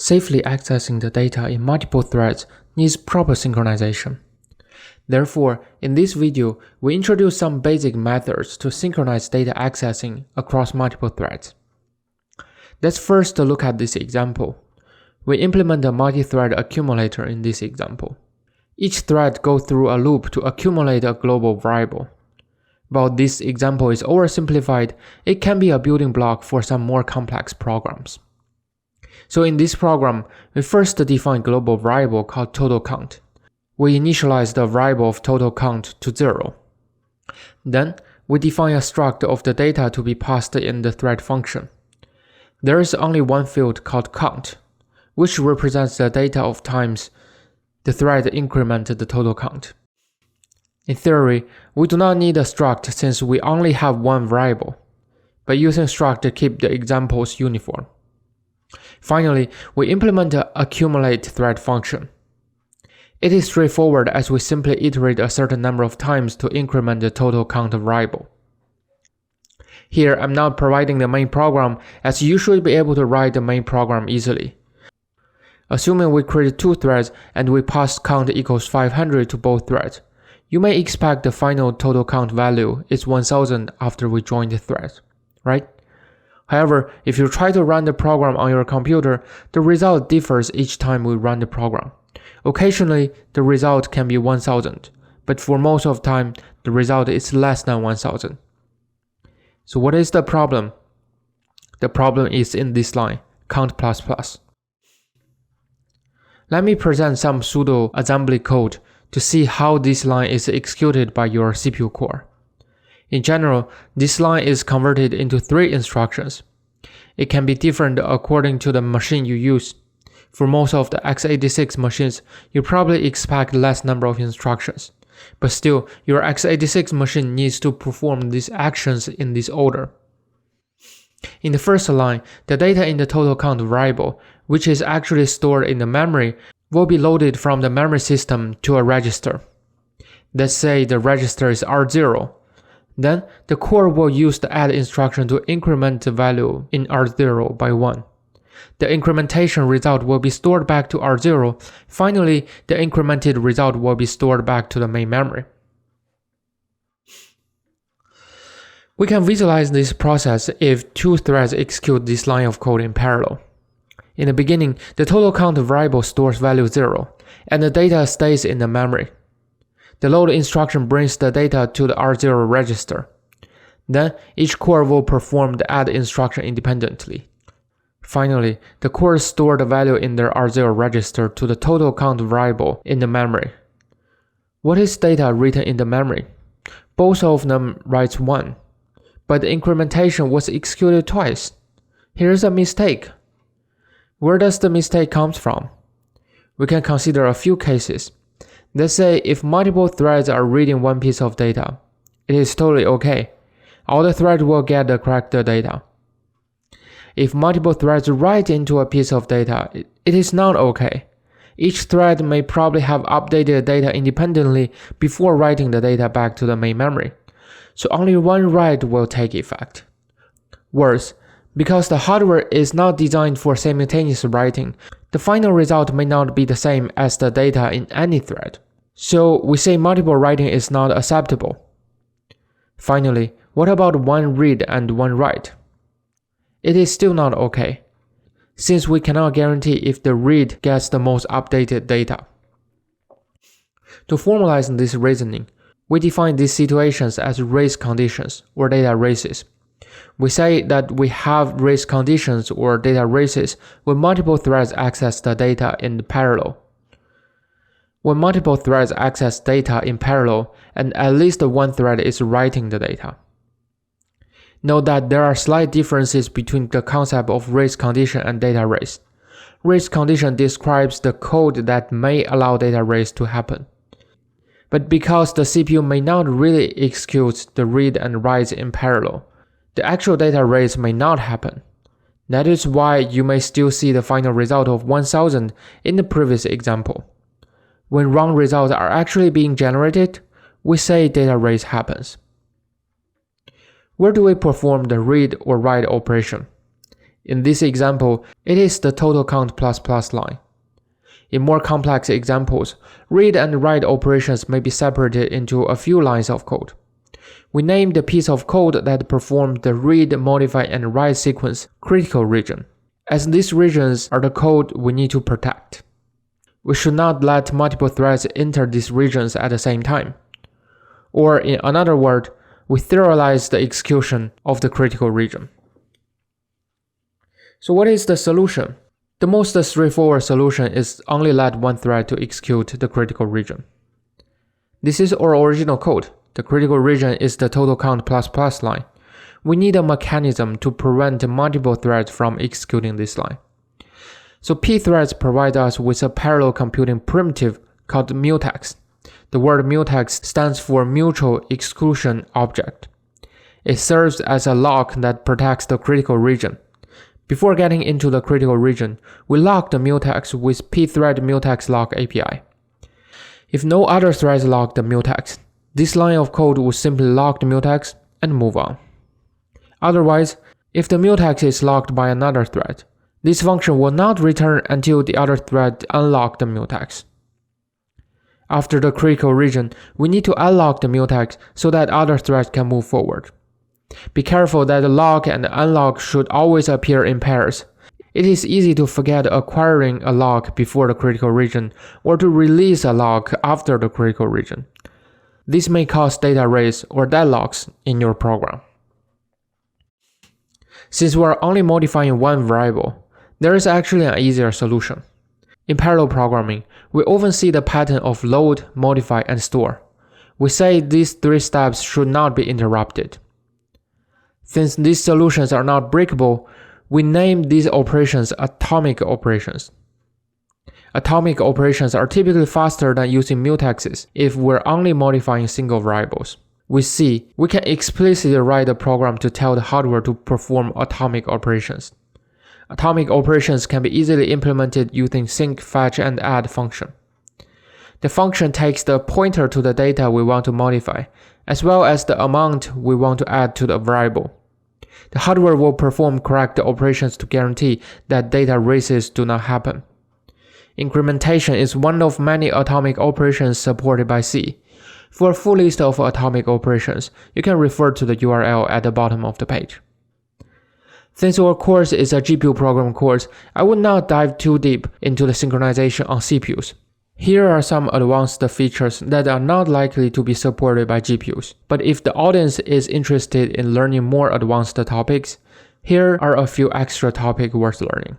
Safely accessing the data in multiple threads needs proper synchronization. Therefore, in this video, we introduce some basic methods to synchronize data accessing across multiple threads. Let's first look at this example. We implement a multi-thread accumulator in this example. Each thread goes through a loop to accumulate a global variable. While this example is oversimplified, it can be a building block for some more complex programs. So in this program, we first define a global variable called total count. We initialize the variable of total count to 0. Then, we define a struct of the data to be passed in the thread function. There is only one field called count, which represents the data of times the thread incremented the total count. In theory, we do not need a struct since we only have one variable, but using struct to keep the examples uniform. Finally, we implement the accumulate thread function. It is straightforward as we simply iterate a certain number of times to increment the total count variable. Here, I'm not providing the main program as you should be able to write the main program easily. Assuming we create two threads and we pass count equals 500 to both threads, you may expect the final total count value is 1000 after we join the threads, right? However, if you try to run the program on your computer, the result differs each time we run the program. Occasionally, the result can be 1000, but for most of the time, the result is less than 1000. So what is the problem? The problem is in this line, count++. Let me present some pseudo assembly code to see how this line is executed by your CPU core. In general, this line is converted into 3 instructions. It can be different according to the machine you use. For most of the x86 machines, you probably expect less number of instructions. But still, your x86 machine needs to perform these actions in this order. In the first line, the data in the total count variable, which is actually stored in the memory, will be loaded from the memory system to a register. Let's say the register is R0. Then, the core will use the add instruction to increment the value in R0 by 1. The incrementation result will be stored back to R0. Finally, the incremented result will be stored back to the main memory. We can visualize this process if two threads execute this line of code in parallel. In the beginning, the total count variable stores value 0, and the data stays in the memory. The load instruction brings the data to the R0 register. Then, each core will perform the add instruction independently. Finally, the cores store the value in their R0 register to the total count variable in the memory. What is data written in the memory? Both of them writes 1, but the incrementation was executed twice. Here's a mistake. Where does the mistake come from? We can consider a few cases. Let's say if multiple threads are reading one piece of data, it is totally okay. All the threads will get the correct data. If multiple threads write into a piece of data, it is not okay. Each thread may probably have updated data independently before writing the data back to the main memory. So only one write will take effect. Worse, because the hardware is not designed for simultaneous writing, the final result may not be the same as the data in any thread. So we say multiple writing is not acceptable. Finally, what about one read and one write? It is still not okay, since we cannot guarantee if the read gets the most updated data. To formalize this reasoning, we define these situations as race conditions or data races. We say that we have race conditions or data races when multiple threads access the data in parallel. When multiple threads access data in parallel and at least one thread is writing the data. Note that there are slight differences between the concept of race condition and data race. Race condition describes the code that may allow data race to happen. But because the CPU may not really execute the read and write in parallel, the actual data race may not happen. That is why you may still see the final result of 1000 in the previous example. When wrong results are actually being generated, we say data race happens. Where do we perform the read or write operation? In this example, it is the total count ++ line. In more complex examples, read and write operations may be separated into a few lines of code. We name the piece of code that performs the read, modify, and write sequence critical region, as these regions are the code we need to protect. We should not let multiple threads enter these regions at the same time. Or in another word, we serialize the execution of the critical region. So what is the solution? The most straightforward solution is only let one thread to execute the critical region. This is our original code. The critical region is the total count ++ line. We need a mechanism to prevent multiple threads from executing this line. So pThreads provide us with a parallel computing primitive called mutex. The word mutex stands for mutual exclusion object. It serves as a lock that protects the critical region. Before getting into the critical region, we lock the mutex with pthread mutex lock API. If no other threads lock the mutex, this line of code will simply lock the mutex and move on. Otherwise, if the mutex is locked by another thread, this function will not return until the other thread unlocks the mutex. After the critical region, we need to unlock the mutex so that other threads can move forward. Be careful that the lock and unlock should always appear in pairs. It is easy to forget acquiring a lock before the critical region or to release a lock after the critical region. This may cause data race or deadlocks in your program. Since we are only modifying one variable, there is actually an easier solution. In parallel programming, we often see the pattern of load, modify, and store. We say these three steps should not be interrupted. Since these solutions are not breakable, we name these operations atomic operations. Atomic operations are typically faster than using mutexes if we're only modifying single variables. With C, we can explicitly write a program to tell the hardware to perform atomic operations. Atomic operations can be easily implemented using sync, fetch, and add function. The function takes the pointer to the data we want to modify, as well as the amount we want to add to the variable. The hardware will perform correct operations to guarantee that data races do not happen. Incrementation is one of many atomic operations supported by C. For a full list of atomic operations, you can refer to the URL at the bottom of the page. Since our course is a GPU program course, I will not dive too deep into the synchronization on CPUs. Here are some advanced features that are not likely to be supported by GPUs. But if the audience is interested in learning more advanced topics, here are a few extra topics worth learning.